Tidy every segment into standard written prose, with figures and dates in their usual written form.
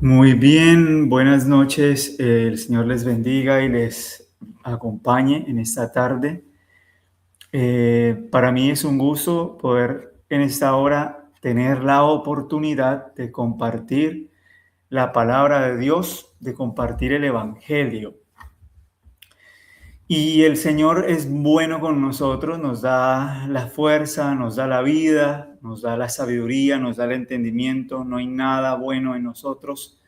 Muy bien, buenas noches. El Señor les bendiga y les acompañe en esta tarde. Para mí es un gusto poder en esta hora tener la oportunidad de compartir la palabra de Dios, de compartir el Evangelio. Y el Señor es bueno con nosotros, nos da la fuerza, nos da la vida, nos da la sabiduría, nos da el entendimiento. No hay nada bueno en nosotros.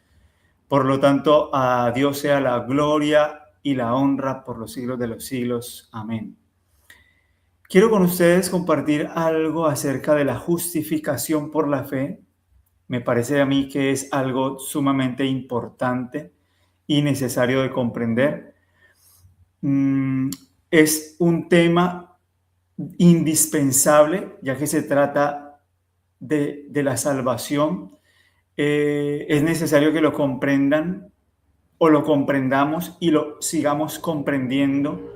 Por lo tanto, a Dios sea la gloria y la honra por los siglos de los siglos. Amén. Quiero con ustedes compartir algo acerca de la justificación por la fe. Me parece a mí que es algo sumamente importante y necesario de comprender. Mm, es un tema indispensable, ya que se trata de la salvación. Es necesario que lo comprendan o lo comprendamos y lo sigamos comprendiendo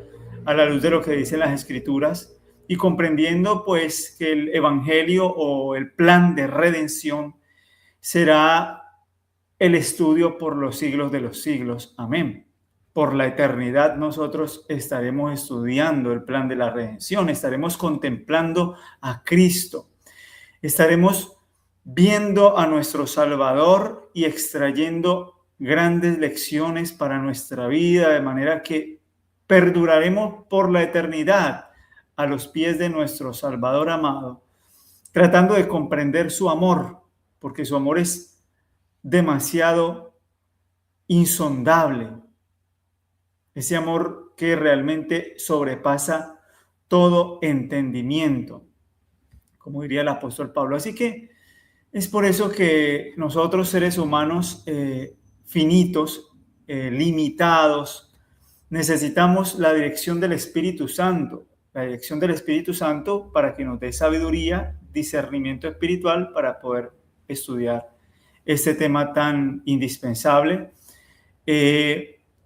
a la luz de lo que dicen las Escrituras y comprendiendo pues que el Evangelio o el plan de redención será el estudio por los siglos de los siglos. Amén. Por la eternidad nosotros estaremos estudiando el plan de la redención, estaremos contemplando a Cristo, estaremos viendo a nuestro Salvador y extrayendo grandes lecciones para nuestra vida, de manera que perduraremos por la eternidad a los pies de nuestro Salvador amado, tratando de comprender su amor, porque su amor es demasiado insondable, ese amor que realmente sobrepasa todo entendimiento, como diría el apóstol Pablo. Así que es por eso que nosotros, seres humanos finitos, limitados, necesitamos la dirección del Espíritu Santo, la dirección del Espíritu Santo para que nos dé sabiduría, discernimiento espiritual para poder estudiar este tema tan indispensable,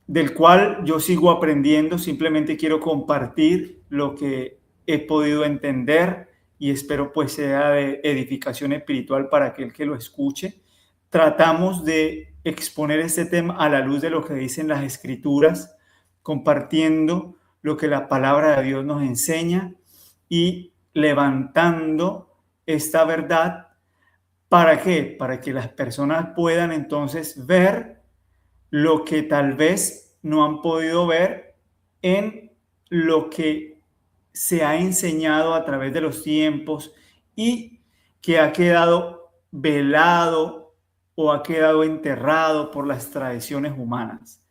del cual yo sigo aprendiendo. Simplemente quiero compartir lo que he podido entender y espero pues sea de edificación espiritual para aquel que lo escuche. Tratamos de exponer este tema a la luz de lo que dicen las Escrituras, compartiendo lo que la palabra de Dios nos enseña y levantando esta verdad. ¿Para qué? Para que las personas puedan entonces ver lo que tal vez no han podido ver en lo que se ha enseñado a través de los tiempos y que ha quedado velado o ha quedado enterrado por las tradiciones humanas.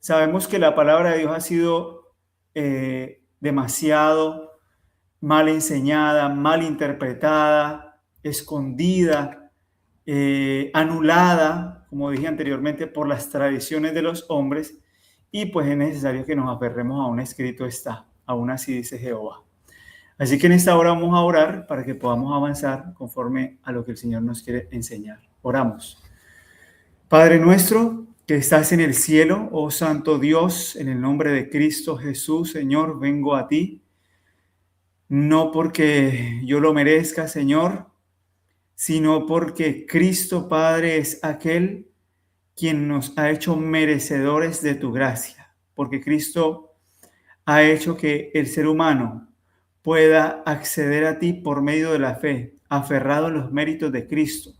Sabemos que la palabra de Dios ha sido demasiado mal enseñada, mal interpretada, escondida, anulada, como dije anteriormente, por las tradiciones de los hombres, y pues es necesario que nos aferremos a un escrito está, aún así dice Jehová. Así que en esta hora vamos a orar para que podamos avanzar conforme a lo que el Señor nos quiere enseñar. Oramos. Padre nuestro que estás en el cielo, oh Santo Dios, en el nombre de Cristo Jesús, Señor, vengo a ti, no porque yo lo merezca, Señor, sino porque Cristo Padre es aquel quien nos ha hecho merecedores de tu gracia, porque Cristo ha hecho que el ser humano pueda acceder a ti por medio de la fe, aferrado en los méritos de Cristo,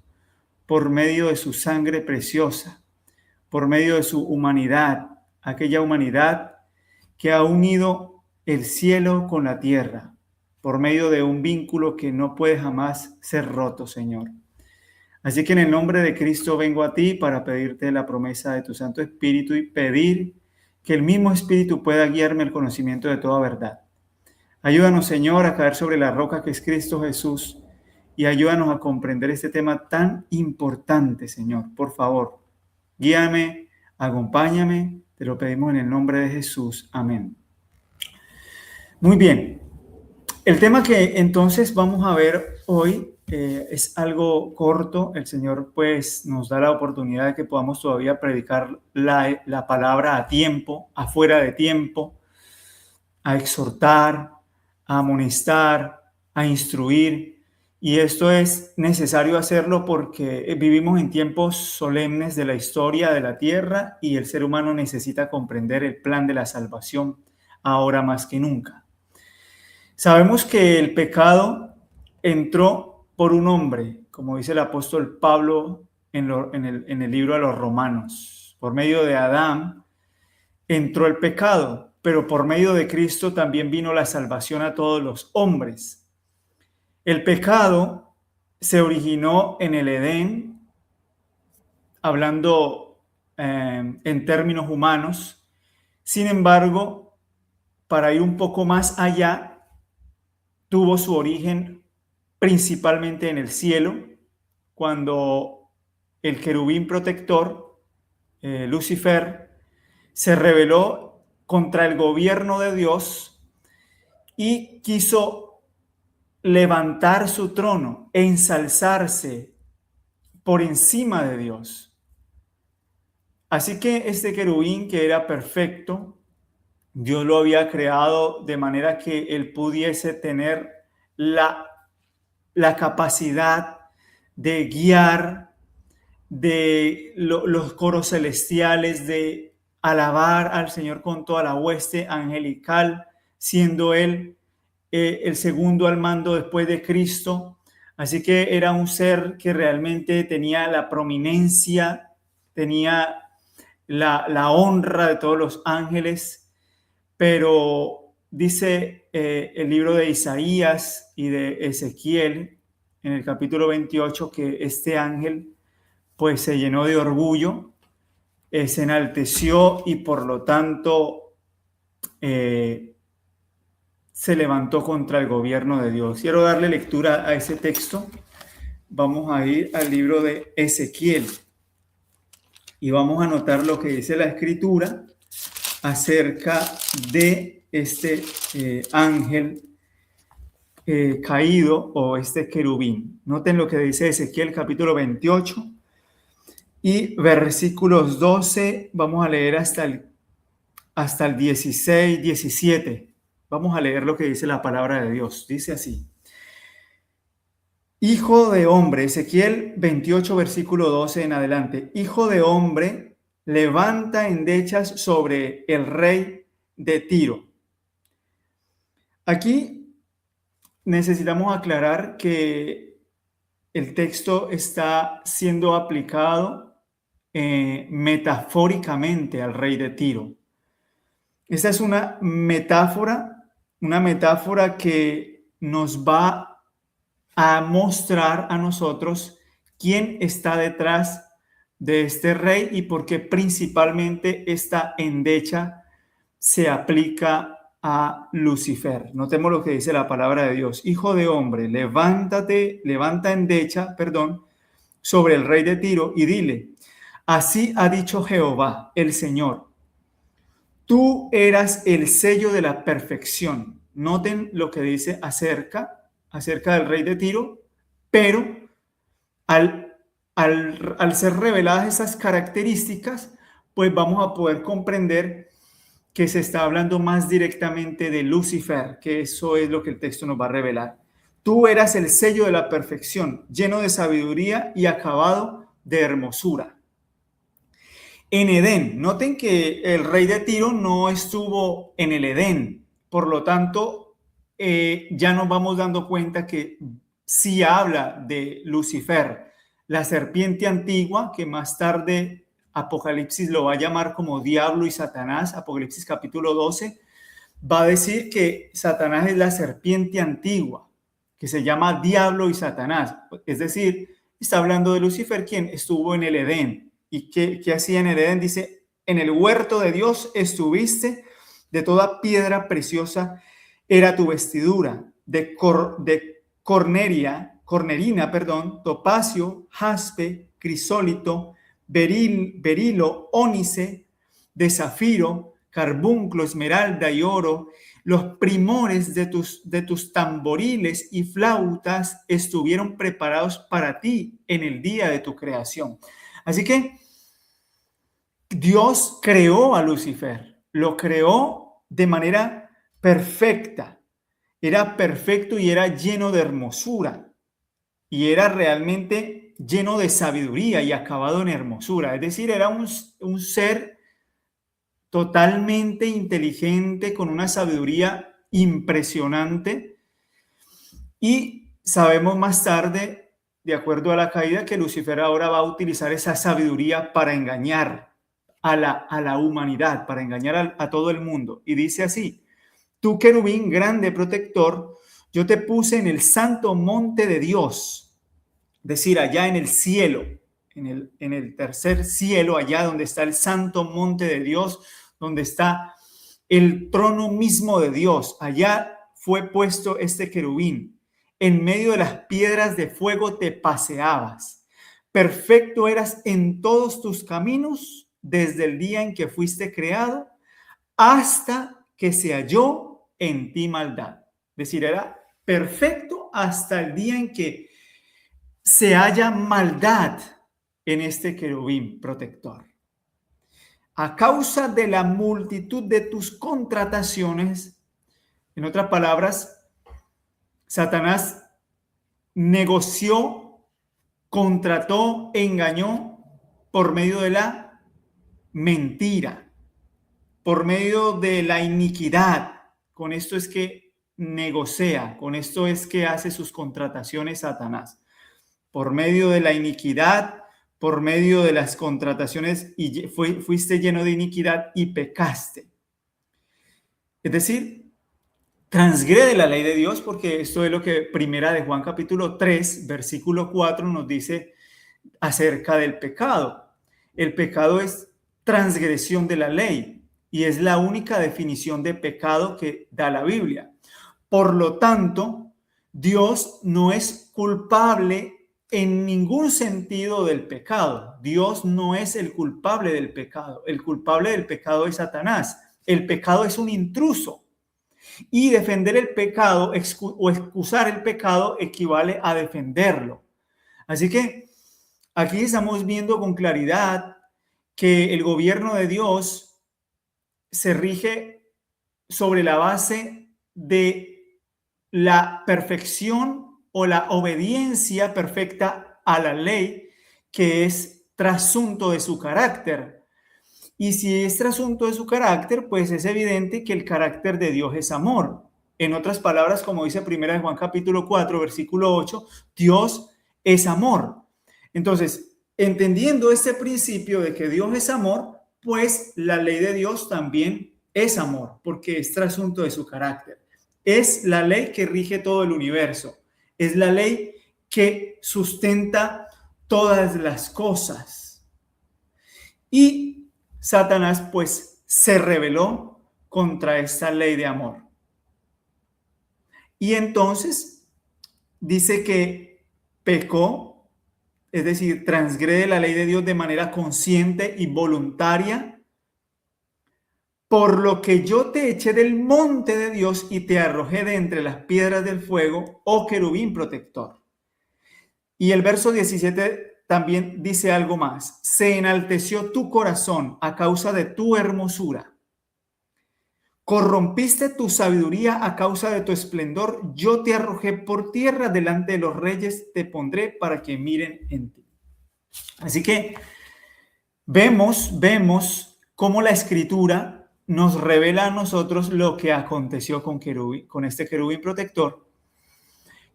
por medio de su sangre preciosa, por medio de su humanidad, aquella humanidad que ha unido el cielo con la tierra, por medio de un vínculo que no puede jamás ser roto, Señor. Así que en el nombre de Cristo vengo a ti para pedirte la promesa de tu Santo Espíritu y pedir que el mismo Espíritu pueda guiarme al conocimiento de toda verdad. Ayúdanos, Señor, a caer sobre la roca que es Cristo Jesús y ayúdanos a comprender este tema tan importante, Señor. Por favor, guíame, acompáñame, te lo pedimos en el nombre de Jesús. Amén. Muy bien. El tema que entonces vamos a ver hoy es algo corto. El Señor pues nos da la oportunidad de que podamos todavía predicar la palabra a tiempo, afuera de tiempo, a exhortar, a amonestar, a instruir. Y esto es necesario hacerlo porque vivimos en tiempos solemnes de la historia de la tierra y el ser humano necesita comprender el plan de la salvación ahora más que nunca. Sabemos que el pecado entró por un hombre, como dice el apóstol Pablo en el libro de los Romanos. Por medio de Adán entró el pecado, pero por medio de Cristo también vino la salvación a todos los hombres. El pecado se originó en el Edén, hablando en términos humanos. Sin embargo, para ir un poco más allá, tuvo su origen principalmente en el cielo, cuando el querubín protector, Lucifer, se rebeló contra el gobierno de Dios y quiso levantar su trono, ensalzarse por encima de Dios. Así que este querubín, que era perfecto, Dios lo había creado de manera que él pudiese tener la capacidad de guiar de los coros celestiales, de alabar al Señor con toda la hueste angelical, siendo él el segundo al mando después de Cristo. Así que era un ser que realmente tenía la prominencia, tenía la honra de todos los ángeles, pero dice el libro de Isaías y de Ezequiel en el capítulo 28 que este ángel pues se llenó de orgullo, se enalteció y por lo tanto se levantó contra el gobierno de Dios. Quiero darle lectura a ese texto. Vamos a ir al libro de Ezequiel y vamos a notar lo que dice la escritura acerca de este ángel caído o este querubín. Noten lo que dice Ezequiel capítulo 28 y versículos 12, vamos a leer hasta el 16, 17. Vamos a leer lo que dice la palabra de Dios. Dice así: Hijo de hombre, Ezequiel 28, versículo 12 en adelante. Hijo de hombre, levanta endechas sobre el rey de Tiro. Aquí necesitamos aclarar que el texto está siendo aplicado metafóricamente al rey de Tiro. Esta es una metáfora que nos va a mostrar a nosotros quién está detrás de este rey y por qué principalmente esta endecha se aplica a Lucifer. Notemos lo que dice la palabra de Dios. Hijo de hombre, levanta endecha, sobre el rey de Tiro y dile: así ha dicho Jehová, el Señor. Tú eras el sello de la perfección. Noten lo que dice acerca del rey de Tiro, pero al ser reveladas esas características, pues vamos a poder comprender que se está hablando más directamente de Lucifer, que eso es lo que el texto nos va a revelar. Tú eras el sello de la perfección, lleno de sabiduría y acabado de hermosura. En Edén, noten que el rey de Tiro no estuvo en el Edén, por lo tanto, ya nos vamos dando cuenta que sí habla de Lucifer, la serpiente antigua, que más tarde Apocalipsis lo va a llamar como diablo y Satanás. Apocalipsis capítulo 12 va a decir que Satanás es la serpiente antigua, que se llama diablo y Satanás. Es decir, está hablando de Lucifer, quien estuvo en el Edén. ¿Y qué hacía en el Edén? Dice: en el huerto de Dios estuviste, de toda piedra preciosa era tu vestidura, de cornerina, topacio, jaspe, crisólito, berilo, ónice, de zafiro, carbunclo, esmeralda y oro. Los primores de tus tamboriles y flautas estuvieron preparados para ti en el día de tu creación. Así que Dios creó a Lucifer, lo creó de manera perfecta. Era perfecto y era lleno de hermosura. y era realmente lleno de sabiduría y acabado en hermosura. Es decir, era un ser totalmente inteligente, con una sabiduría impresionante. Y sabemos más tarde, de acuerdo a la caída, que Lucifer ahora va a utilizar esa sabiduría para engañar a la humanidad, para engañar a todo el mundo. Y dice así: tú, querubín grande protector, yo te puse en el santo monte de Dios, es decir, allá en el cielo, en el tercer cielo, allá donde está el santo monte de Dios, donde está el trono mismo de Dios. Allá fue puesto este querubín. En medio de las piedras de fuego te paseabas. Perfecto eras en todos tus caminos desde el día en que fuiste creado hasta que se halló en ti maldad. Es decir, era perfecto hasta el día en que se halla maldad en este querubín protector. A causa de la multitud de tus contrataciones, en otras palabras, Satanás negoció, contrató, engañó por medio de la mentira, por medio de la iniquidad. Con esto es que negocia, con esto es que hace sus contrataciones Satanás. Por medio de la iniquidad, por medio de las contrataciones, y fuiste lleno de iniquidad y pecaste. Es decir, transgrede la ley de Dios, porque esto es lo que Primera de Juan capítulo 3, versículo 4 nos dice acerca del pecado. El pecado es transgresión de la ley y es la única definición de pecado que da la Biblia. Por lo tanto, Dios no es culpable en ningún sentido del pecado. Dios no es el culpable del pecado. El culpable del pecado es Satanás. El pecado es un intruso. Y defender el pecado o excusar el pecado equivale a defenderlo. Así que aquí estamos viendo con claridad que el gobierno de Dios se rige sobre la base de la perfección o la obediencia perfecta a la ley, que es trasunto de su carácter. Y si es trasunto de su carácter, pues es evidente que el carácter de Dios es amor. En otras palabras, como dice 1 Juan capítulo 4, versículo 8, Dios es amor. Entonces, entendiendo este principio de que Dios es amor, pues la ley de Dios también es amor, porque es trasunto de su carácter. Es la ley que rige todo el universo. Es la ley que sustenta todas las cosas. Y Satanás, pues, se rebeló contra esta ley de amor. Y entonces dice que pecó, es decir, transgrede la ley de Dios de manera consciente y voluntaria, por lo que yo te eché del monte de Dios y te arrojé de entre las piedras del fuego, oh querubín protector. Y el verso 17 también dice algo más. Se enalteció tu corazón a causa de tu hermosura. Corrompiste tu sabiduría a causa de tu esplendor. Yo te arrojé por tierra, delante de los reyes te pondré para que miren en ti. Así que vemos cómo la Escritura nos revela a nosotros lo que aconteció con este querubín protector,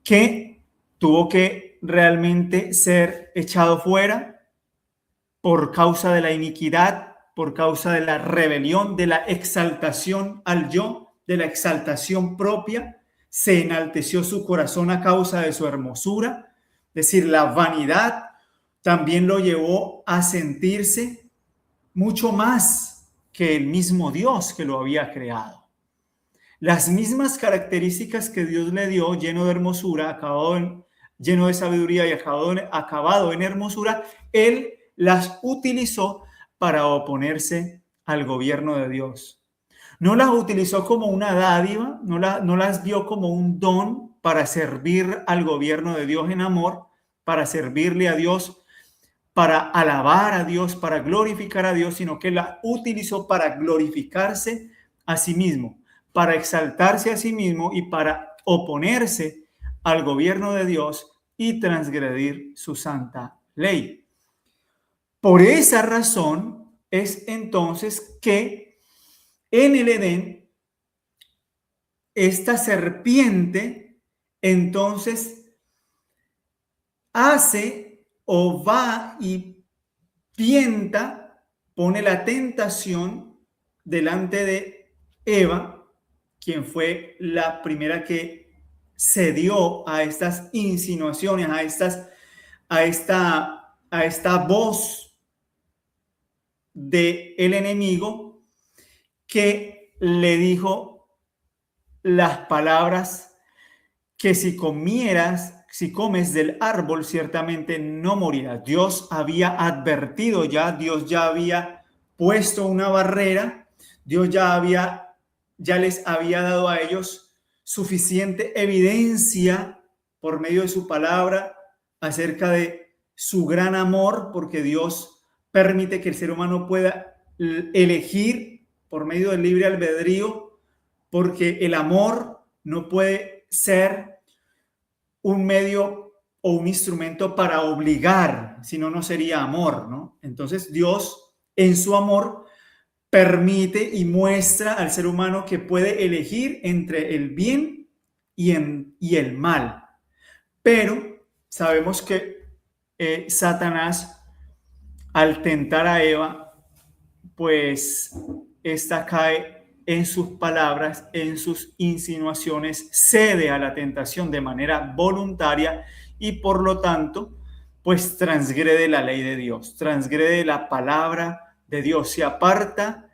que tuvo que realmente ser echado fuera por causa de la iniquidad, por causa de la rebelión, de la exaltación al yo, de la exaltación propia. Se enalteció su corazón a causa de su hermosura, es decir, la vanidad también lo llevó a sentirse mucho más que el mismo Dios que lo había creado. Las mismas características que Dios le dio, lleno de hermosura, lleno de sabiduría y acabado en hermosura, Él las utilizó para oponerse al gobierno de Dios. No las utilizó como una dádiva, no las vio como un don para servir al gobierno de Dios en amor, para servirle a Dios, para alabar a Dios, para glorificar a Dios, sino que la utilizó para glorificarse a sí mismo, para exaltarse a sí mismo y para oponerse al gobierno de Dios y transgredir su santa ley. Por esa razón es entonces que en el Edén, esta serpiente entonces hace o va y tienta, pone la tentación delante de Eva, quien fue la primera que cedió a estas insinuaciones, a esta voz del enemigo, que le dijo las palabras que si comes del árbol, ciertamente no morirás. Dios había advertido ya, Dios ya había puesto una barrera, Dios ya les había dado a ellos suficiente evidencia por medio de su palabra acerca de su gran amor, porque Dios permite que el ser humano pueda elegir por medio del libre albedrío, porque el amor no puede ser un medio o un instrumento para obligar, si no, no sería amor, ¿no? Entonces Dios, en su amor, permite y muestra al ser humano que puede elegir entre el bien y el mal. Pero sabemos que Satanás, al tentar a Eva, pues esta cae en sus palabras, en sus insinuaciones, cede a la tentación de manera voluntaria y por lo tanto, pues transgrede la ley de Dios, transgrede la palabra de Dios, se aparta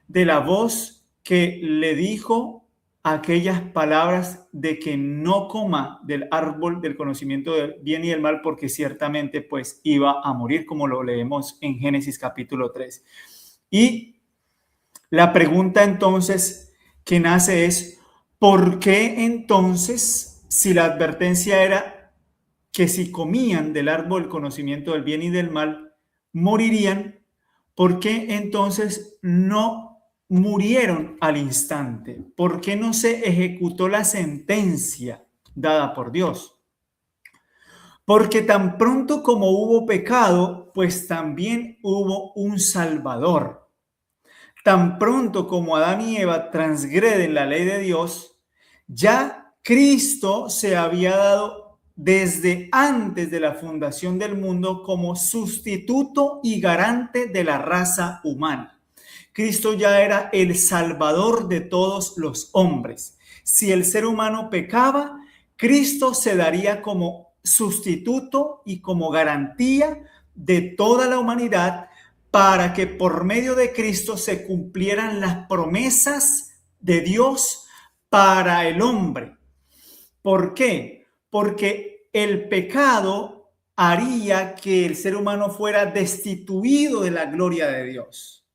de la voz que le dijo aquellas palabras de que no coma del árbol del conocimiento del bien y del mal, porque ciertamente pues iba a morir, como lo leemos en Génesis capítulo 3. Y la pregunta entonces que nace es, ¿por qué entonces, si la advertencia era que si comían del árbol del conocimiento del bien y del mal, morirían? ¿Por qué entonces no murieron al instante? ¿Por qué no se ejecutó la sentencia dada por Dios? Porque tan pronto como hubo pecado, pues también hubo un Salvador. Tan pronto como Adán y Eva transgreden la ley de Dios, ya Cristo se había dado desde antes de la fundación del mundo como sustituto y garante de la raza humana. Cristo ya era el Salvador de todos los hombres. Si el ser humano pecaba, Cristo se daría como sustituto y como garantía de toda la humanidad para que por medio de Cristo se cumplieran las promesas de Dios para el hombre. ¿Por qué? Porque el pecado haría que el ser humano fuera destituido de la gloria de Dios.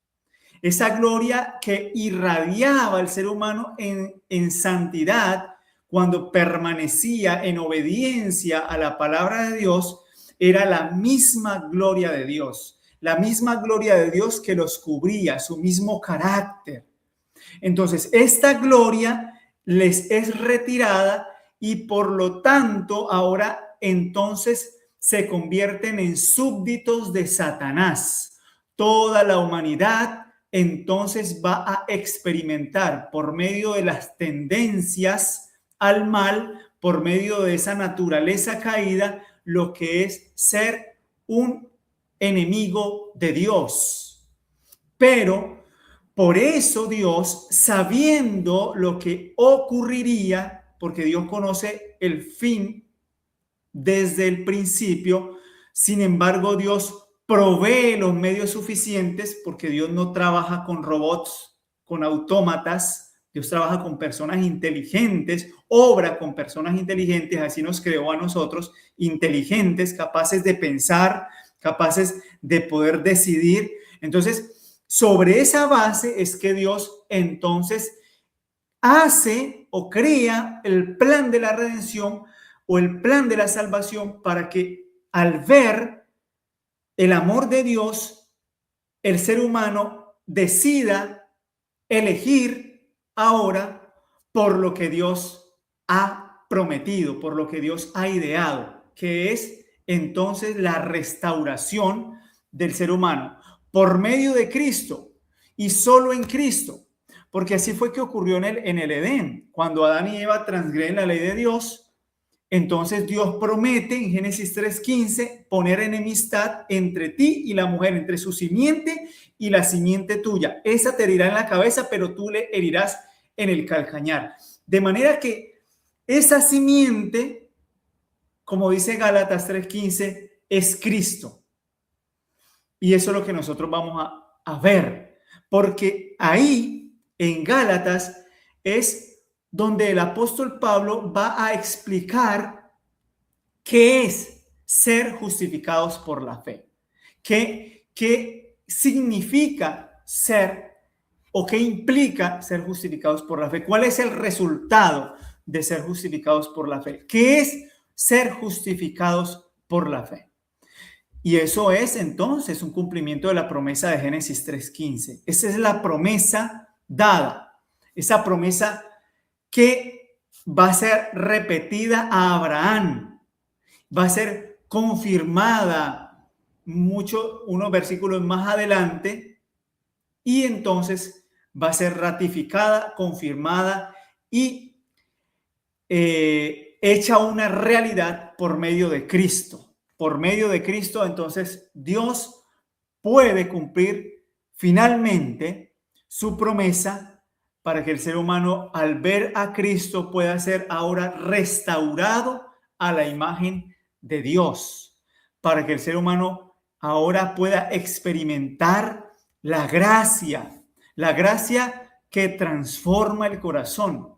Esa gloria que irradiaba el ser humano en santidad cuando permanecía en obediencia a la palabra de Dios, era la misma gloria de Dios, la misma gloria de Dios que los cubría, su mismo carácter. Entonces, esta gloria les es retirada y por lo tanto ahora entonces se convierten en súbditos de Satanás. Toda la humanidad entonces va a experimentar por medio de las tendencias al mal, por medio de esa naturaleza caída, lo que es ser un enemigo de Dios. Pero por eso Dios, sabiendo lo que ocurriría, porque Dios conoce el fin desde el principio, sin embargo Dios provee los medios suficientes, porque Dios no trabaja con robots, con autómatas. Dios trabaja con personas inteligentes, obra con personas inteligentes, así nos creó a nosotros, inteligentes, capaces de pensar, capaces de poder decidir. Entonces, sobre esa base es que Dios entonces hace o crea el plan de la redención o el plan de la salvación para que al ver el amor de Dios, el ser humano decida elegir ahora por lo que Dios ha prometido, por lo que Dios ha ideado, que es entonces la restauración del ser humano por medio de Cristo y solo en Cristo. Porque así fue que ocurrió en el Edén. Cuando Adán y Eva transgreden la ley de Dios, entonces Dios promete en Génesis 3:15 poner enemistad entre ti y la mujer, entre su simiente y la simiente tuya. Esa te herirá en la cabeza, pero tú le herirás en el calcañar. De manera que esa simiente, como dice Gálatas 3:15, es Cristo. Y eso es lo que nosotros vamos a ver. Porque ahí, en Gálatas, es donde el apóstol Pablo va a explicar qué es ser justificados por la fe. ¿Qué significa ser o qué implica ser justificados por la fe? ¿Cuál es el resultado de ser justificados por la fe? ¿Qué es ser justificados por la fe? Y eso es entonces un cumplimiento de la promesa de Génesis 3:15. Esa es la promesa dada, esa promesa que va a ser repetida a Abraham, va a ser confirmada unos versículos más adelante, y entonces va a ser ratificada, confirmada y hecha una realidad por medio de Cristo. Por medio de Cristo, entonces Dios puede cumplir finalmente su promesa para que el ser humano, al ver a Cristo, pueda ser ahora restaurado a la imagen de Dios, para que el ser humano ahora pueda experimentar la gracia que transforma el corazón.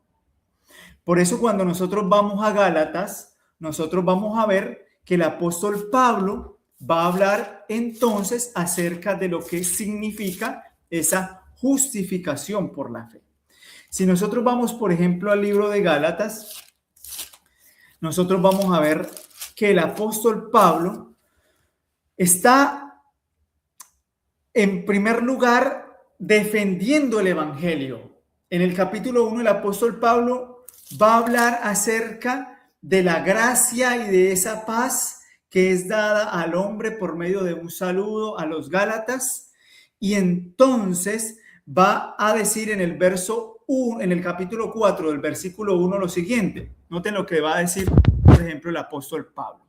Por eso cuando nosotros vamos a Gálatas, nosotros vamos a ver que el apóstol Pablo va a hablar entonces acerca de lo que significa esa justificación por la fe. Si nosotros vamos, por ejemplo, al libro de Gálatas, nosotros vamos a ver que el apóstol Pablo está, en primer lugar, defendiendo el evangelio. En el capítulo 1, el apóstol Pablo va a hablar acerca de la gracia y de esa paz que es dada al hombre por medio de un saludo a los Gálatas. Y entonces va a decir en el verso 1, en el capítulo 4 del versículo 1 lo siguiente. Noten lo que va a decir, por ejemplo, el apóstol Pablo.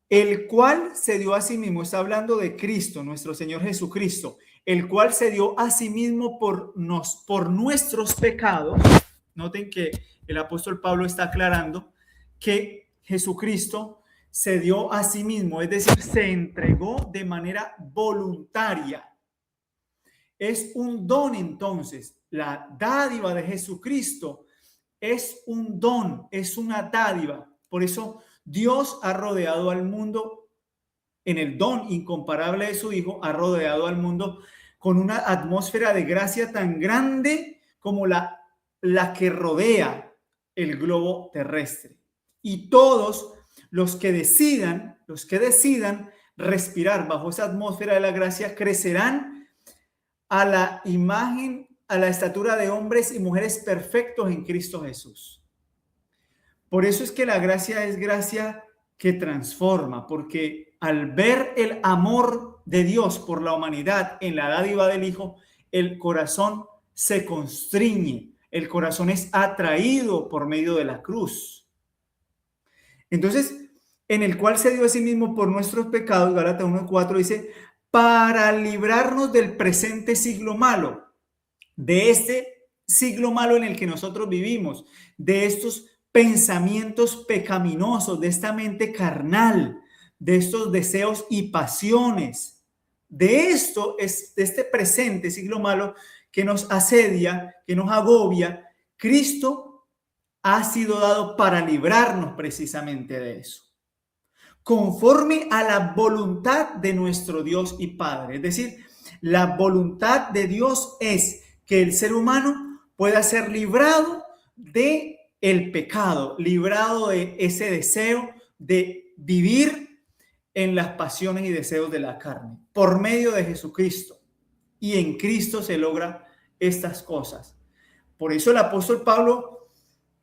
El cual se dio a sí mismo, está hablando de Cristo, nuestro Señor Jesucristo, el cual se dio a sí mismo por nuestros pecados. Noten que el apóstol Pablo está aclarando que Jesucristo se dio a sí mismo, es decir, se entregó de manera voluntaria. Es un don entonces. La dádiva de Jesucristo es un don, es una dádiva. Por eso Dios ha rodeado al mundo, en el don incomparable de su Hijo, ha rodeado al mundo con una atmósfera de gracia tan grande como la que rodea el globo terrestre. Y todos los que decidan respirar bajo esa atmósfera de la gracia crecerán a la imagen, a la estatura de hombres y mujeres perfectos en Cristo Jesús. Por eso es que la gracia es gracia que transforma, porque al ver el amor de Dios por la humanidad en la dádiva del Hijo, el corazón se constriñe, el corazón es atraído por medio de la cruz. Entonces, en el cual se dio a sí mismo por nuestros pecados, Gálatas 1:4 dice, para librarnos del presente siglo malo, de este siglo malo en el que nosotros vivimos, de estos pensamientos pecaminosos, de esta mente carnal, de estos deseos y pasiones. De este presente siglo malo que nos asedia, que nos agobia, Cristo ha sido dado para librarnos precisamente de eso, conforme a la voluntad de nuestro Dios y Padre. Es decir, la voluntad de Dios es que el ser humano pueda ser librado de el pecado, librado de ese deseo de vivir en las pasiones y deseos de la carne, por medio de Jesucristo. Y en Cristo se logra estas cosas. Por eso el apóstol Pablo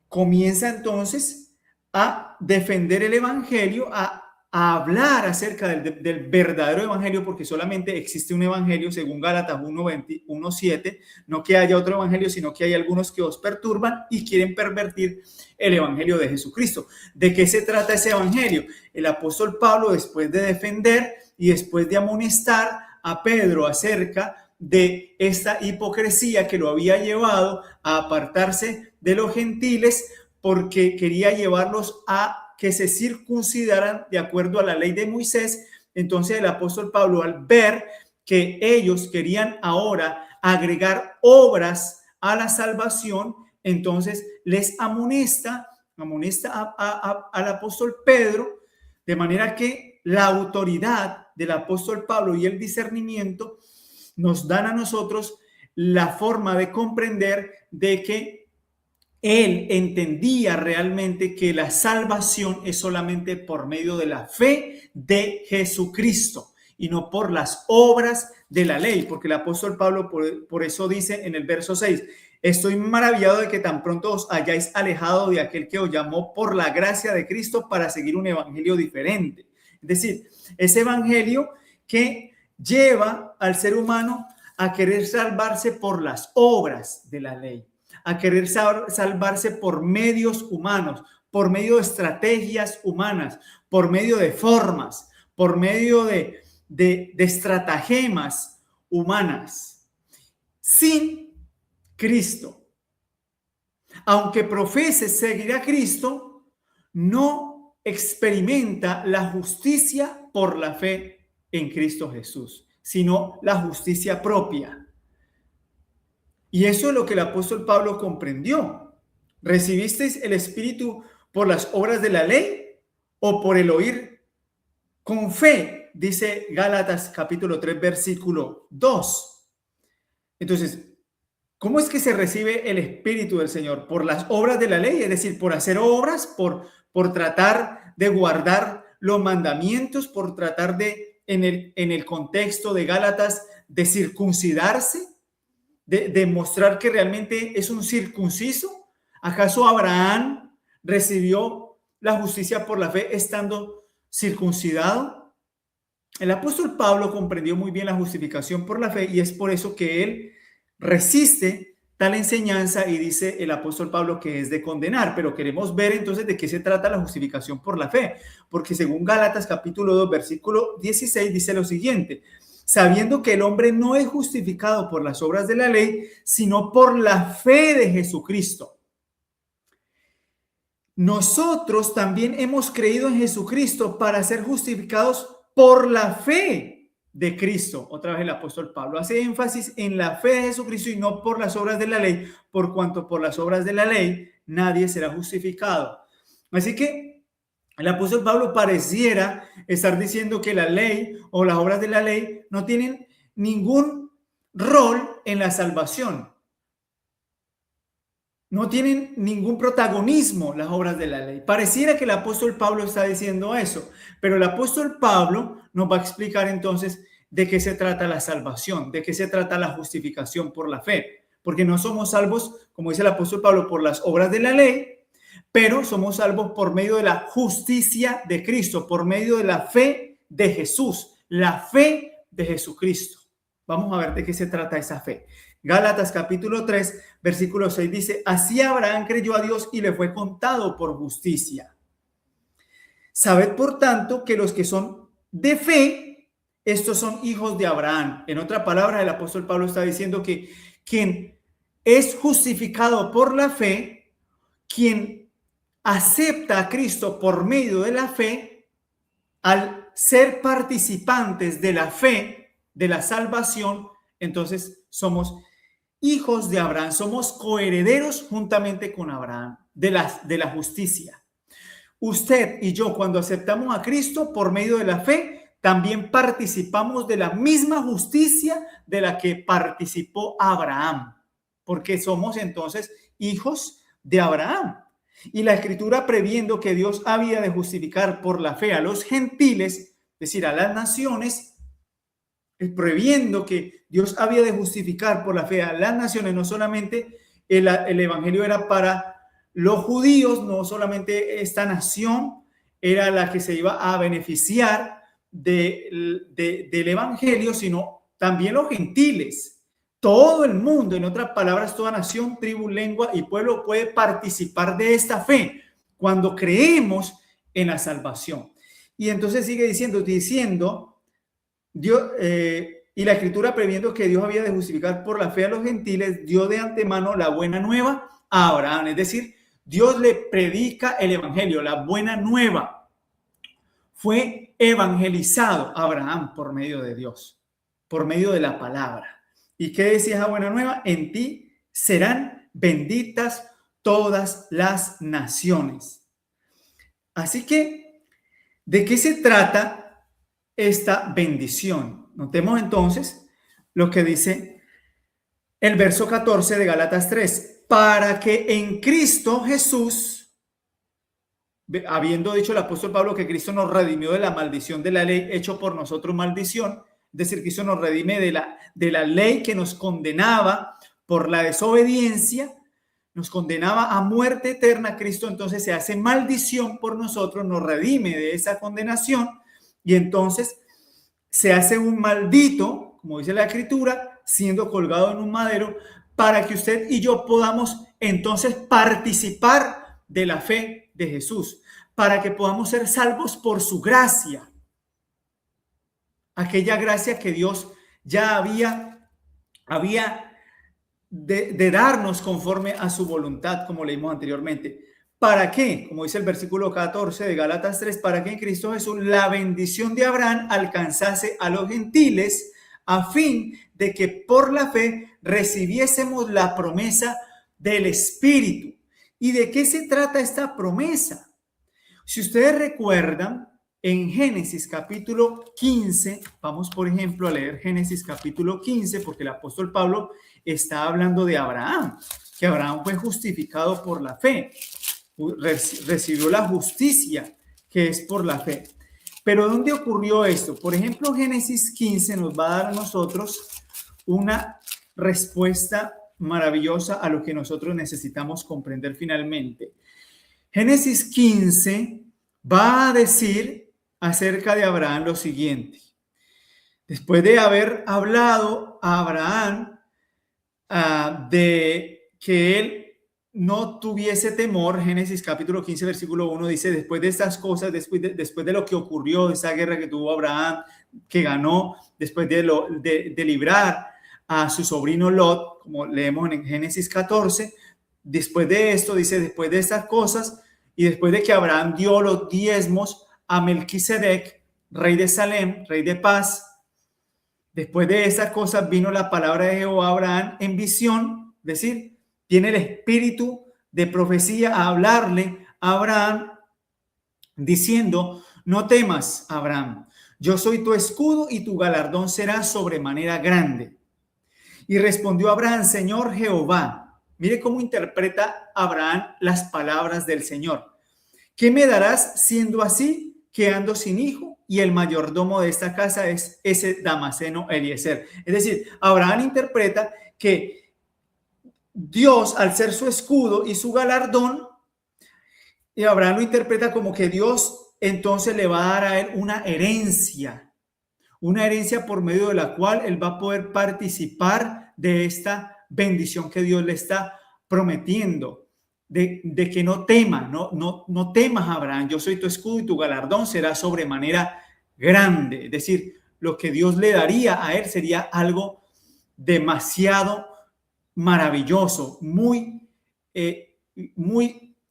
comienza entonces a defender el evangelio, a hablar acerca del verdadero evangelio, porque solamente existe un evangelio según Gálatas 1:7, no que haya otro evangelio, sino que hay algunos que os perturban y quieren pervertir el evangelio de Jesucristo. ¿De qué se trata ese evangelio? El apóstol Pablo, después de defender y después de amonestar a Pedro acerca de esta hipocresía que lo había llevado a apartarse de los gentiles, porque quería llevarlos a que se circuncidaran de acuerdo a la ley de Moisés. Entonces el apóstol Pablo, al ver que ellos querían ahora agregar obras a la salvación, entonces les amonesta al apóstol Pedro, de manera que la autoridad del apóstol Pablo y el discernimiento nos dan a nosotros la forma de comprender de que él entendía realmente que la salvación es solamente por medio de la fe de Jesucristo y no por las obras de la ley, porque el apóstol Pablo por eso dice en el verso 6, estoy maravillado de que tan pronto os hayáis alejado de aquel que os llamó por la gracia de Cristo para seguir un evangelio diferente. Es decir, ese evangelio que lleva al ser humano a querer salvarse por las obras de la ley, a querer salvarse por medios humanos, por medio de estrategias humanas, por medio de formas, por medio de estratagemas humanas, sin Cristo. Aunque profese seguir a Cristo, no experimenta la justicia por la fe en Cristo Jesús, sino la justicia propia. Y eso es lo que el apóstol Pablo comprendió. ¿Recibisteis el Espíritu por las obras de la ley o por el oír con fe? Dice Gálatas capítulo 3, versículo 2. Entonces, ¿cómo es que se recibe el Espíritu del Señor? ¿Por las obras de la ley? Es decir, por hacer obras, por tratar de guardar los mandamientos, por tratar de, en el contexto de Gálatas, de circuncidarse. De mostrar que realmente es un circunciso. ¿Acaso Abraham recibió la justicia por la fe estando circuncidado? El apóstol Pablo comprendió muy bien la justificación por la fe y es por eso que él resiste tal enseñanza y dice el apóstol Pablo que es de condenar. Pero queremos ver entonces de qué se trata la justificación por la fe, porque según Gálatas capítulo 2 versículo 16 dice lo siguiente: sabiendo que el hombre no es justificado por las obras de la ley, sino por la fe de Jesucristo. Nosotros también hemos creído en Jesucristo para ser justificados por la fe de Cristo. Otra vez el apóstol Pablo hace énfasis en la fe de Jesucristo y no por las obras de la ley, por cuanto por las obras de la ley nadie será justificado. Así que el apóstol Pablo pareciera estar diciendo que la ley o las obras de la ley no tienen ningún rol en la salvación. No tienen ningún protagonismo las obras de la ley. Pareciera que el apóstol Pablo está diciendo eso, pero el apóstol Pablo nos va a explicar entonces de qué se trata la salvación, de qué se trata la justificación por la fe, porque no somos salvos, como dice el apóstol Pablo, por las obras de la ley, pero somos salvos por medio de la justicia de Cristo, por medio de la fe de Jesús, la fe de Jesucristo. Vamos a ver de qué se trata esa fe. Gálatas capítulo 3, versículo 6 dice, así Abraham creyó a Dios y le fue contado por justicia. Sabed, por tanto, que los que son de fe, estos son hijos de Abraham. En otra palabra, el apóstol Pablo está diciendo que quien es justificado por la fe, quien acepta a Cristo por medio de la fe, al ser participantes de la fe, de la salvación, entonces somos hijos de Abraham, somos coherederos juntamente con Abraham de la justicia. Usted y yo, cuando aceptamos a Cristo por medio de la fe, también participamos de la misma justicia de la que participó Abraham, porque somos entonces hijos de Abraham. Y la Escritura, previendo que Dios había de justificar por la fe a los gentiles, es decir, a las naciones, previendo que Dios había de justificar por la fe a las naciones, no solamente el evangelio era para los judíos, no solamente esta nación era la que se iba a beneficiar del evangelio, sino también los gentiles. Todo el mundo, en otras palabras, toda nación, tribu, lengua y pueblo puede participar de esta fe cuando creemos en la salvación. Y entonces sigue diciendo Dios, y la escritura, previendo que Dios había de justificar por la fe a los gentiles, dio de antemano la buena nueva a Abraham. Es decir, Dios le predica el evangelio, la buena nueva. Fue evangelizado Abraham por medio de Dios, por medio de la palabra. ¿Y qué decía esa buena nueva? En ti serán benditas todas las naciones. Así que, ¿de qué se trata esta bendición? Notemos entonces lo que dice el verso 14 de Gálatas 3. Para que en Cristo Jesús, habiendo dicho el apóstol Pablo que Cristo nos redimió de la maldición de la ley, hecho por nosotros maldición, es decir, Cristo nos redime de la ley que nos condenaba por la desobediencia, nos condenaba a muerte eterna. Cristo entonces se hace maldición por nosotros, nos redime de esa condenación y entonces se hace un maldito, como dice la escritura, siendo colgado en un madero, para que usted y yo podamos entonces participar de la fe de Jesús, para que podamos ser salvos por su gracia, aquella gracia que Dios ya había de darnos conforme a su voluntad, como leímos anteriormente. ¿Para qué? Como dice el versículo 14 de Gálatas 3, para que en Cristo Jesús la bendición de Abraham alcanzase a los gentiles, a fin de que por la fe recibiésemos la promesa del Espíritu. ¿Y de qué se trata esta promesa? Si ustedes recuerdan, en Génesis capítulo 15, vamos por ejemplo a leer Génesis capítulo 15, porque el apóstol Pablo está hablando de Abraham, que Abraham fue justificado por la fe, recibió la justicia que es por la fe. Pero ¿dónde ocurrió esto? Por ejemplo, Génesis 15 nos va a dar a nosotros una respuesta maravillosa a lo que nosotros necesitamos comprender finalmente. Génesis 15 va a decir acerca de Abraham lo siguiente. Después de haber hablado a Abraham de que él no tuviese temor, Génesis capítulo 15, versículo 1 dice, después de estas cosas, después de lo que ocurrió, de esa guerra que tuvo Abraham, que ganó, después de librar a su sobrino Lot, como leemos en Génesis 14, después de esto, dice, después de estas cosas, y después de que Abraham dio los diezmos a Melquisedec, rey de Salem, rey de paz, después de estas cosas vino la palabra de Jehová a Abraham en visión, es decir, tiene el espíritu de profecía a hablarle a Abraham diciendo, no temas, Abraham, yo soy tu escudo y tu galardón será sobremanera grande. Y respondió Abraham, Señor Jehová. Mire cómo interpreta Abraham las palabras del Señor. ¿Qué me darás siendo así que ando sin hijo? Y el mayordomo de esta casa es ese Damaseno Eliezer. Es decir, Abraham interpreta que Dios, al ser su escudo y su galardón, y Abraham lo interpreta como que Dios entonces le va a dar a él una herencia por medio de la cual él va a poder participar de esta bendición que Dios le está prometiendo, de que no temas, no temas, Abraham, yo soy tu escudo y tu galardón será sobremanera grande. Es decir, lo que Dios le daría a él sería algo demasiado maravilloso, muy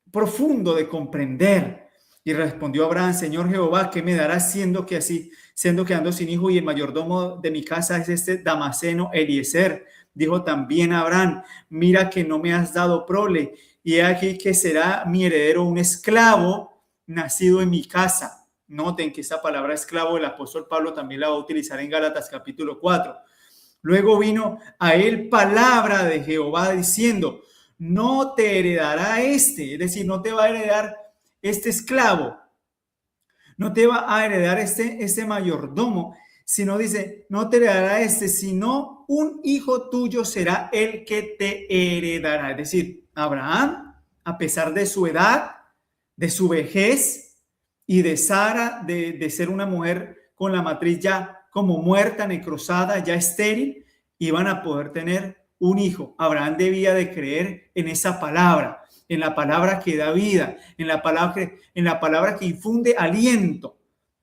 profundo de comprender. Y respondió Abraham, Señor Jehová, ¿qué me darás siendo que ando sin hijo y el mayordomo de mi casa es este Damaseno Eliezer? Dijo también Abraham, mira que no me has dado prole, y he aquí que será mi heredero un esclavo nacido en mi casa. Noten que esa palabra esclavo el apóstol Pablo también la va a utilizar en Gálatas capítulo 4. Luego vino a él palabra de Jehová diciendo, no te heredará es decir, no te va a heredar este esclavo, no te va a heredar este mayordomo, sino dice, no te heredará sino un hijo tuyo será el que te heredará. Es decir, Abraham a pesar de su edad, de su vejez y de Sara, de ser una mujer con la matriz ya como muerta, necrosada, ya estéril, iban a poder tener un hijo. Abraham debía de creer en esa palabra, en la palabra que da vida, en la palabra que infunde aliento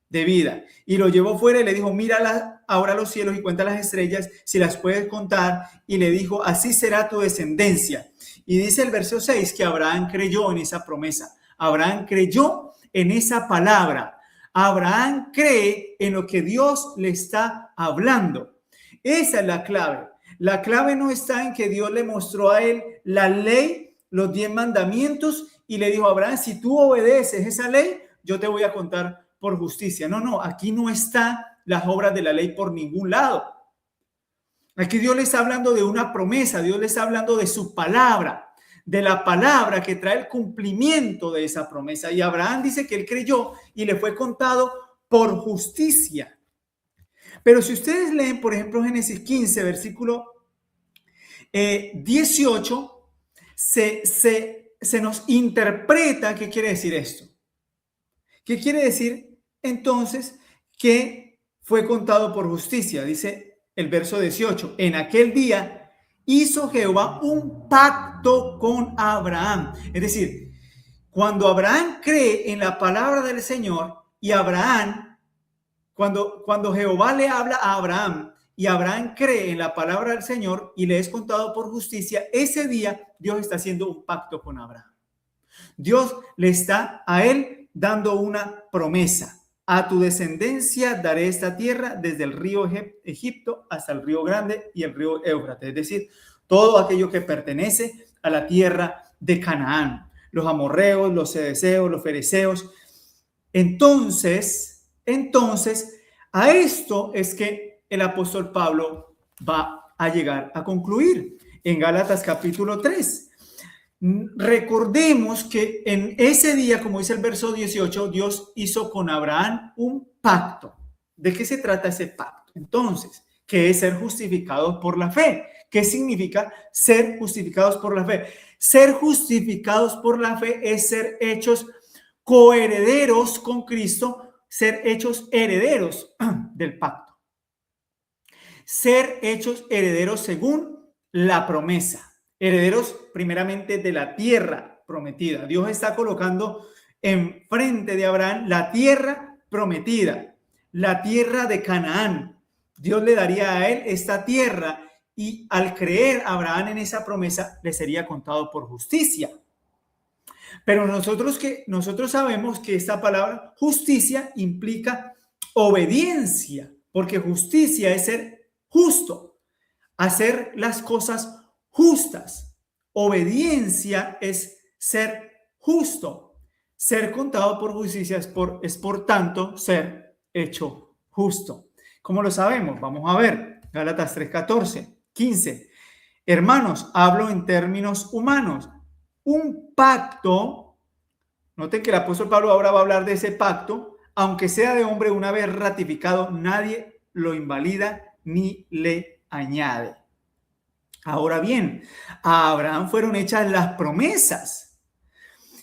de vida. Y lo llevó fuera y le dijo, mira ahora los cielos y cuenta las estrellas, si las puedes contar. Y le dijo, así será tu descendencia. Y dice el verso 6 que Abraham creyó en esa promesa. Abraham creyó en esa palabra. Abraham cree en lo que Dios le está hablando. Esa es la clave. La clave no está en que Dios le mostró a él la ley, los 10 mandamientos y le dijo, Abraham, si tú obedeces esa ley, yo te voy a contar por justicia. No, aquí no están las obras de la ley por ningún lado. Aquí Dios le está hablando de una promesa, Dios le está hablando de su palabra, de la palabra que trae el cumplimiento de esa promesa. Y Abraham dice que él creyó y le fue contado por justicia. Pero si ustedes leen, por ejemplo, Génesis 15, versículo 18, se nos interpreta qué quiere decir esto. ¿Qué quiere decir entonces que fue contado por justicia? Dice el verso 18, en aquel día hizo Jehová un pacto con Abraham. Es decir, cuando Abraham cree en la palabra del Señor y Abraham, cuando Jehová le habla a Abraham y Abraham cree en la palabra del Señor y le es contado por justicia, ese día Dios está haciendo un pacto con Abraham. Dios le está a él dando una promesa. A tu descendencia daré esta tierra desde el río Egipto hasta el río Grande y el río Éufrates. Es decir, todo aquello que pertenece a la tierra de Canaán. Los amorreos, los cedeseos, los fereceos. Entonces, a esto es que el apóstol Pablo va a llegar a concluir en Gálatas capítulo 3. Recordemos que en ese día, como dice el verso 18, Dios hizo con Abraham un pacto. ¿De qué se trata ese pacto? Entonces, ¿qué es ser justificados por la fe? ¿Qué significa ser justificados por la fe? Ser justificados por la fe es ser hechos coherederos con Cristo, ser hechos herederos del pacto. Ser hechos herederos según la promesa. Herederos primeramente de la tierra prometida. Dios está colocando enfrente de Abraham la tierra prometida, la tierra de Canaán. Dios le daría a él esta tierra y al creer Abraham en esa promesa le sería contado por justicia. Pero nosotros sabemos que esta palabra justicia implica obediencia, porque justicia es ser justo, hacer las cosas justas. Obediencia es ser justo. Ser contado por justicia es por tanto ser hecho justo. ¿Cómo lo sabemos? Vamos a ver. Gálatas 3:14, 15. Hermanos, hablo en términos humanos. Un pacto, noten que el apóstol Pablo ahora va a hablar de ese pacto, aunque sea de hombre una vez ratificado, nadie lo invalida ni le añade. Ahora bien, a Abraham fueron hechas las promesas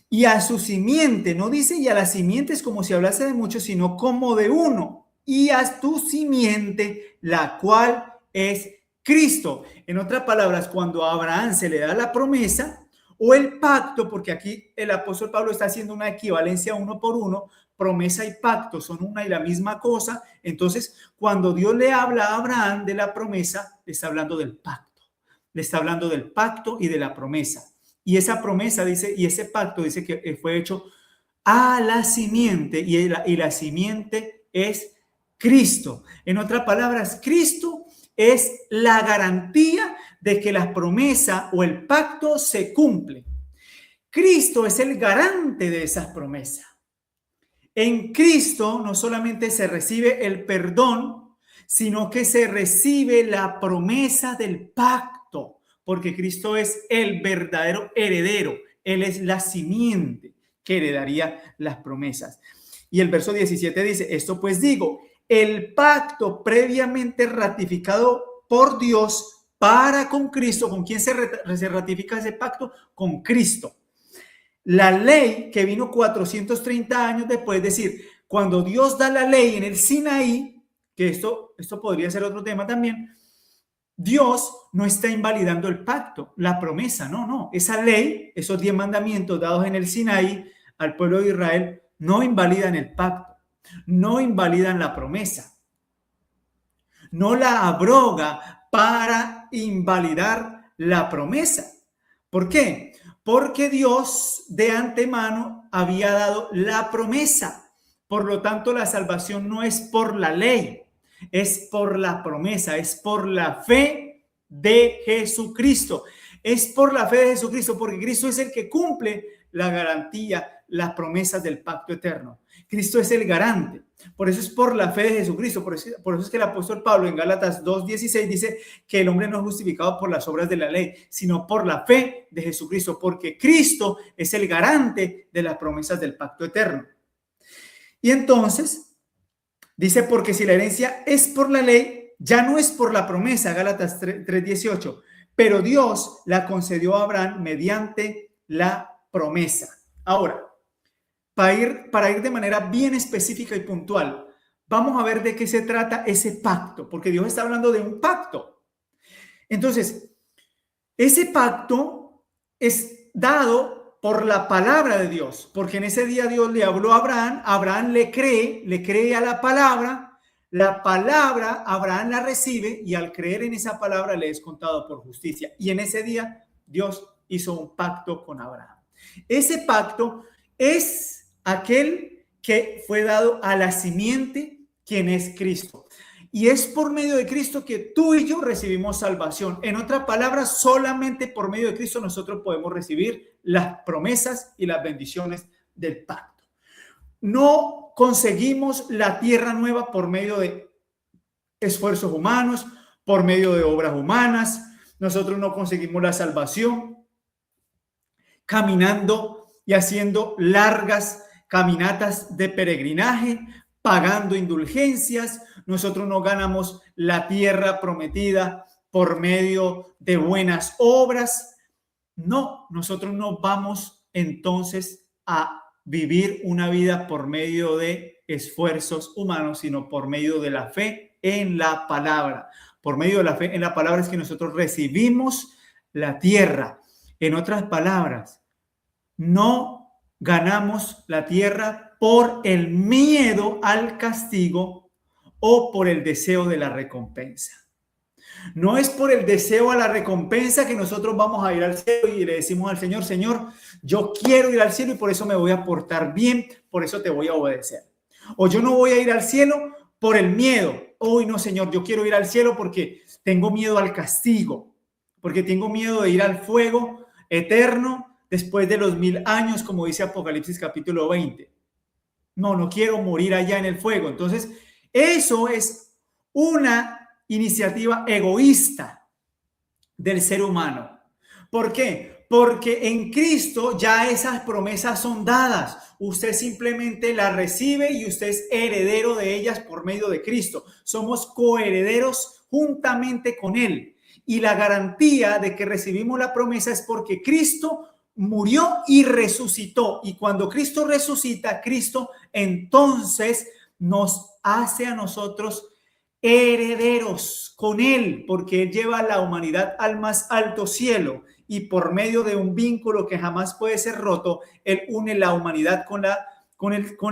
y a su simiente, no dice y a las simientes como si hablase de muchos, sino como de uno, y a tu simiente, la cual es Cristo. En otras palabras, cuando a Abraham se le da la promesa o el pacto, porque aquí el apóstol Pablo está haciendo una equivalencia uno por uno, promesa y pacto son una y la misma cosa. Entonces, cuando Dios le habla a Abraham de la promesa, le está hablando del pacto. Le está hablando del pacto y de la promesa. Y esa promesa dice, y ese pacto dice que fue hecho a la simiente, y la simiente es Cristo. En otras palabras, Cristo es la garantía de que la promesa o el pacto se cumple. Cristo es el garante de esas promesas. En Cristo no solamente se recibe el perdón, sino que se recibe la promesa del pacto. Porque Cristo es el verdadero heredero. Él es la simiente que heredaría las promesas. Y el verso 17 dice, esto pues digo, el pacto previamente ratificado por Dios para con Cristo. ¿Con quién se ratifica ese pacto? Con Cristo. la ley que vino 430 años después, es decir, cuando Dios da la ley en el Sinaí, que esto podría ser otro tema también, Dios no está invalidando el pacto, la promesa, no. Esa ley, esos 10 mandamientos dados en el Sinaí al pueblo de Israel, no invalidan el pacto, no invalidan la promesa, no la abroga para invalidar la promesa. ¿Por qué? Porque Dios de antemano había dado la promesa. Por lo tanto, la salvación no es por la ley, es por la promesa, es por la fe de Jesucristo. Es por la fe de Jesucristo, porque Cristo es el que cumple la garantía, las promesas del pacto eterno. Cristo es el garante. Por eso es por la fe de Jesucristo. Por eso es que el apóstol Pablo en Gálatas 2:16 dice que el hombre no es justificado por las obras de la ley, sino por la fe de Jesucristo, porque Cristo es el garante de las promesas del pacto eterno. Y entonces dice, porque si la herencia es por la ley, ya no es por la promesa, Gálatas 3:18, pero Dios la concedió a Abraham mediante la promesa. Ahora, para ir de manera bien específica y puntual, vamos a ver de qué se trata ese pacto, porque Dios está hablando de un pacto. Entonces, ese pacto es dado por la palabra de Dios, porque en ese día Dios le habló a Abraham, Abraham le cree a la palabra Abraham la recibe y al creer en esa palabra le es contado por justicia. Y en ese día Dios hizo un pacto con Abraham. Ese pacto es aquel que fue dado a la simiente, quien es Cristo. Y es por medio de Cristo que tú y yo recibimos salvación. En otras palabras, solamente por medio de Cristo nosotros podemos recibir las promesas y las bendiciones del pacto. No conseguimos la tierra nueva por medio de esfuerzos humanos, por medio de obras humanas. Nosotros no conseguimos la salvación caminando y haciendo largas caminatas de peregrinaje, pagando indulgencias. Nosotros no ganamos la tierra prometida por medio de buenas obras. No, nosotros no vamos entonces a vivir una vida por medio de esfuerzos humanos, sino por medio de la fe en la palabra. Por medio de la fe en la palabra es que nosotros recibimos la tierra. En otras palabras, no ganamos la tierra por el miedo al castigo o por el deseo de la recompensa. No es por el deseo a la recompensa que nosotros vamos a ir al cielo y le decimos al Señor, Señor, yo quiero ir al cielo y por eso me voy a portar bien, por eso te voy a obedecer. O yo no voy a ir al cielo por el miedo. Hoy no, Señor, yo quiero ir al cielo porque tengo miedo al castigo, porque tengo miedo de ir al fuego eterno después de los 1000 años, como dice Apocalipsis capítulo 20. No quiero morir allá en el fuego. Entonces, eso es una iniciativa egoísta del ser humano. ¿Por qué? Porque en Cristo ya esas promesas son dadas. Usted simplemente las recibe y usted es heredero de ellas por medio de Cristo. Somos coherederos juntamente con Él. Y la garantía de que recibimos la promesa es porque Cristo murió y resucitó. Y cuando Cristo resucita, Cristo entonces nos hace a nosotros herederos con Él, porque Él lleva a la humanidad al más alto cielo y por medio de un vínculo que jamás puede ser roto, Él une la humanidad con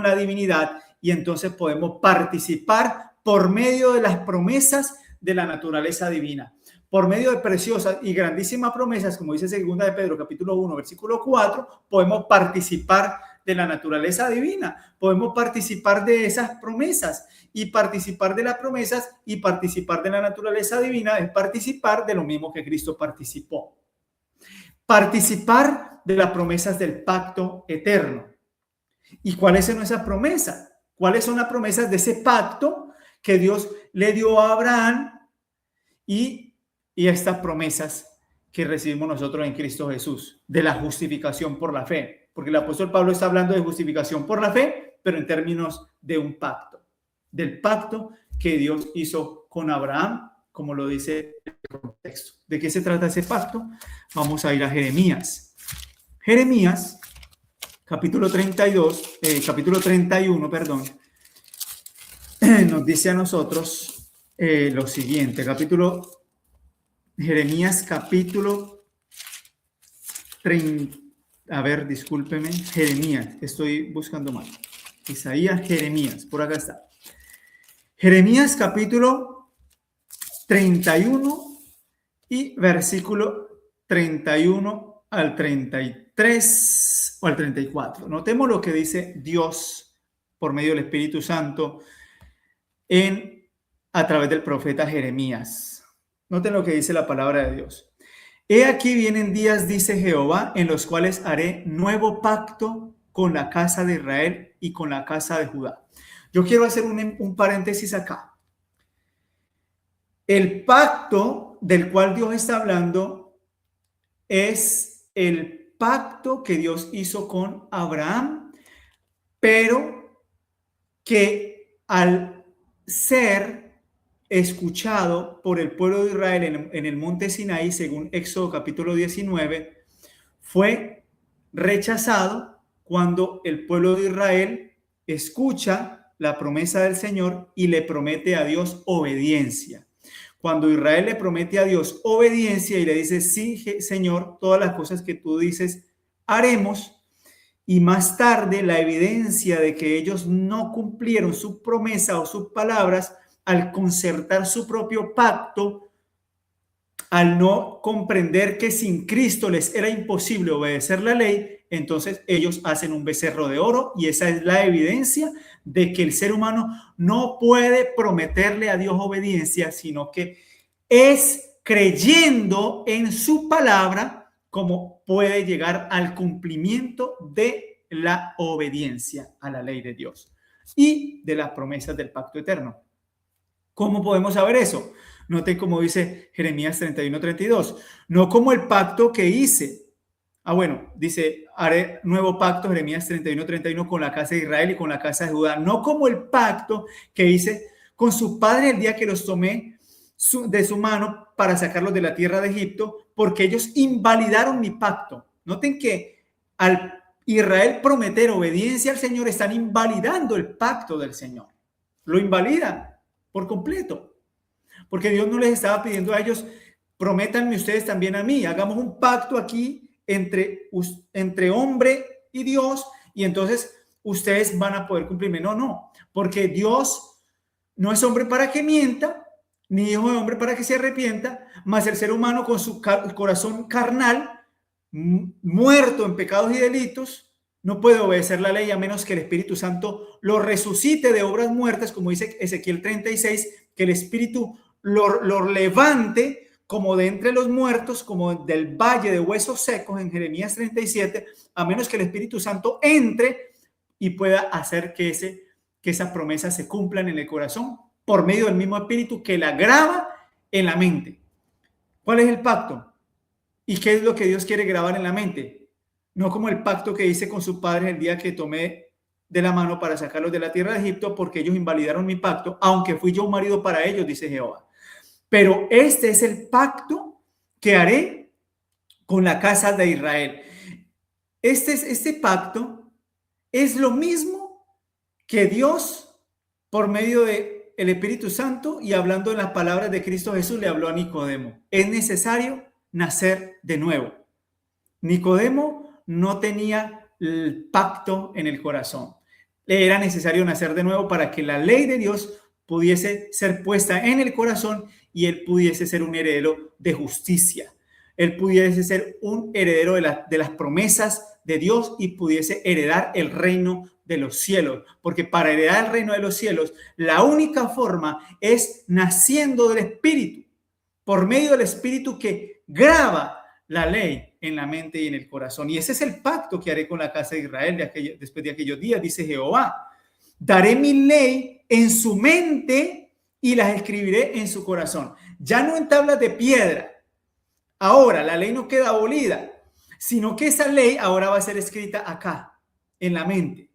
la divinidad y entonces podemos participar por medio de las promesas de la naturaleza divina. Por medio de preciosas y grandísimas promesas, como dice 2 de Pedro, capítulo 1, versículo 4, podemos participar de la naturaleza divina, podemos participar de esas promesas y participar de las promesas y participar de la naturaleza divina es participar de lo mismo que Cristo participó. Participar de las promesas del pacto eterno. ¿Y cuáles son esas promesas? ¿Cuáles son las promesas de ese pacto que Dios le dio a Abraham y estas promesas que recibimos nosotros en Cristo Jesús, de la justificación por la fe? Porque el apóstol Pablo está hablando de justificación por la fe, pero en términos de un pacto, del pacto que Dios hizo con Abraham, como lo dice el contexto. ¿De qué se trata ese pacto? Vamos a ir a Jeremías. Jeremías, capítulo 31, perdón, nos dice a nosotros lo siguiente, Jeremías capítulo 30, a ver, discúlpeme, Jeremías, estoy buscando mal, Isaías, Jeremías, por acá está. Jeremías capítulo 31 y versículo 31 al 33 o al 34. Notemos lo que dice Dios por medio del Espíritu Santo a través del profeta Jeremías. Noten lo que dice la palabra de Dios. He aquí vienen días, dice Jehová, en los cuales haré nuevo pacto con la casa de Israel y con la casa de Judá. Yo quiero hacer un paréntesis acá. El pacto del cual Dios está hablando es el pacto que Dios hizo con Abraham, pero que al ser escuchado por el pueblo de Israel en el monte Sinaí, según Éxodo capítulo 19, fue rechazado cuando el pueblo de Israel escucha la promesa del Señor y le promete a Dios obediencia. Cuando Israel le promete a Dios obediencia y le dice, sí, Señor, todas las cosas que tú dices, haremos. Y más tarde la evidencia de que ellos no cumplieron su promesa o sus palabras al concertar su propio pacto, al no comprender que sin Cristo les era imposible obedecer la ley, entonces ellos hacen un becerro de oro y esa es la evidencia de que el ser humano no puede prometerle a Dios obediencia, sino que es creyendo en su palabra como puede llegar al cumplimiento de la obediencia a la ley de Dios y de las promesas del pacto eterno. ¿Cómo podemos saber eso? Noten cómo dice Jeremías 31:32. No como el pacto que hice. Dice, haré nuevo pacto, Jeremías 31:31, con la casa de Israel y con la casa de Judá. No como el pacto que hice con sus padres el día que los tomé de su mano para sacarlos de la tierra de Egipto, porque ellos invalidaron mi pacto. Noten que al Israel prometer obediencia al Señor, están invalidando el pacto del Señor. Lo invalidan por completo, porque Dios no les estaba pidiendo a ellos, prométanme ustedes también a mí, hagamos un pacto aquí entre hombre y Dios, y entonces ustedes van a poder cumplirme. No, porque Dios no es hombre para que mienta, ni hijo de hombre para que se arrepienta, mas el ser humano con su corazón carnal, muerto en pecados y delitos, no puede obedecer la ley a menos que el Espíritu Santo lo resucite de obras muertas, como dice Ezequiel 36, que el Espíritu lo levante como de entre los muertos, como del valle de huesos secos en Jeremías 37, a menos que el Espíritu Santo entre y pueda hacer que esa promesa se cumpla en el corazón por medio del mismo Espíritu que la graba en la mente. ¿Cuál es el pacto? ¿Y qué es lo que Dios quiere grabar en la mente? No como el pacto que hice con sus padres el día que tomé de la mano para sacarlos de la tierra de Egipto, porque ellos invalidaron mi pacto, aunque fui yo un marido para ellos, dice Jehová. Pero este es el pacto que haré con la casa de Israel. Este pacto es lo mismo que Dios, por medio del Espíritu Santo y hablando en las palabras de Cristo Jesús, le habló a Nicodemo. Es necesario nacer de nuevo. Nicodemo no tenía el pacto en el corazón. Le era necesario nacer de nuevo para que la ley de Dios pudiese ser puesta en el corazón y él pudiese ser un heredero de justicia. Él pudiese ser un heredero de las promesas de Dios y pudiese heredar el reino de los cielos. Porque para heredar el reino de los cielos, la única forma es naciendo del Espíritu, por medio del Espíritu que graba la ley en la mente y en el corazón. Y ese es el pacto que haré con la casa de Israel después de aquellos días, dice Jehová. Daré mi ley en su mente y las escribiré en su corazón. Ya no en tablas de piedra. Ahora la ley no queda abolida, sino que esa ley ahora va a ser escrita acá, en la mente.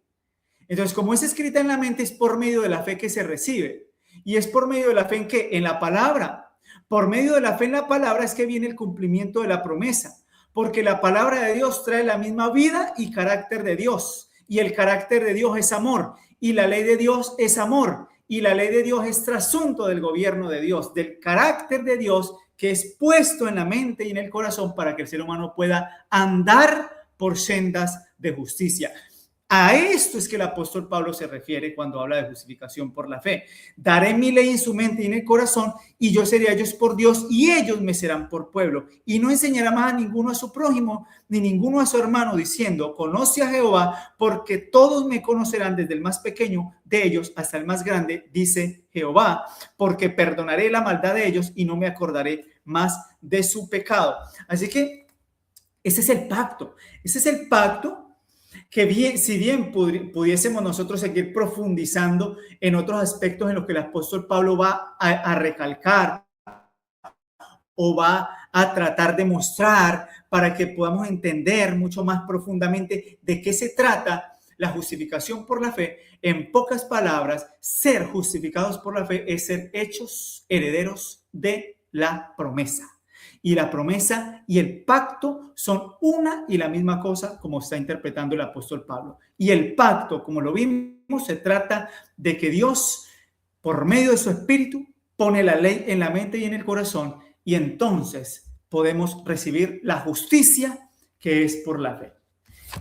Entonces, como es escrita en la mente, es por medio de la fe que se recibe. Y es por medio de la fe en la palabra. Por medio de la fe en la palabra es que viene el cumplimiento de la promesa. porque la palabra de Dios trae la misma vida y carácter de Dios. Y el carácter de Dios es amor. Y la ley de Dios es amor. Y la ley de Dios es trasunto del gobierno de Dios, del carácter de Dios que es puesto en la mente y en el corazón para que el ser humano pueda andar por sendas de justicia. A esto es que el apóstol Pablo se refiere cuando habla de justificación por la fe. Daré mi ley en su mente y en el corazón, y yo seré a ellos por Dios, y ellos me serán por pueblo. Y no enseñará más a ninguno a su prójimo, ni ninguno a su hermano, diciendo, conoce a Jehová, porque todos me conocerán, desde el más pequeño de ellos hasta el más grande, dice Jehová, porque perdonaré la maldad de ellos y no me acordaré más de su pecado. Así que ese es el pacto. Ese es el pacto que bien, si bien pudiésemos nosotros seguir profundizando en otros aspectos en los que el apóstol Pablo va a recalcar o va a tratar de mostrar para que podamos entender mucho más profundamente de qué se trata la justificación por la fe. En pocas palabras, ser justificados por la fe es ser hechos herederos de la promesa. Y la promesa y el pacto son una y la misma cosa, como está interpretando el apóstol Pablo. Y el pacto, como lo vimos, se trata de que Dios, por medio de su espíritu, pone la ley en la mente y en el corazón, y entonces podemos recibir la justicia que es por la fe.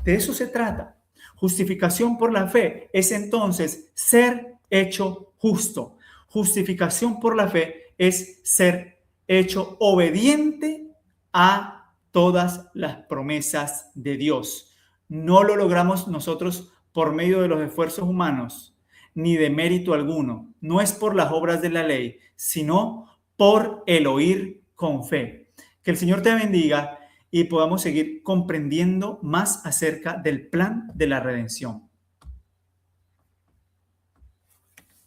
De eso se trata. Justificación por la fe es entonces ser hecho justo. Justificación por la fe es ser hecho obediente a todas las promesas de Dios. No lo logramos nosotros por medio de los esfuerzos humanos, ni de mérito alguno. No es por las obras de la ley, sino por el oír con fe. Que el Señor te bendiga y podamos seguir comprendiendo más acerca del plan de la redención.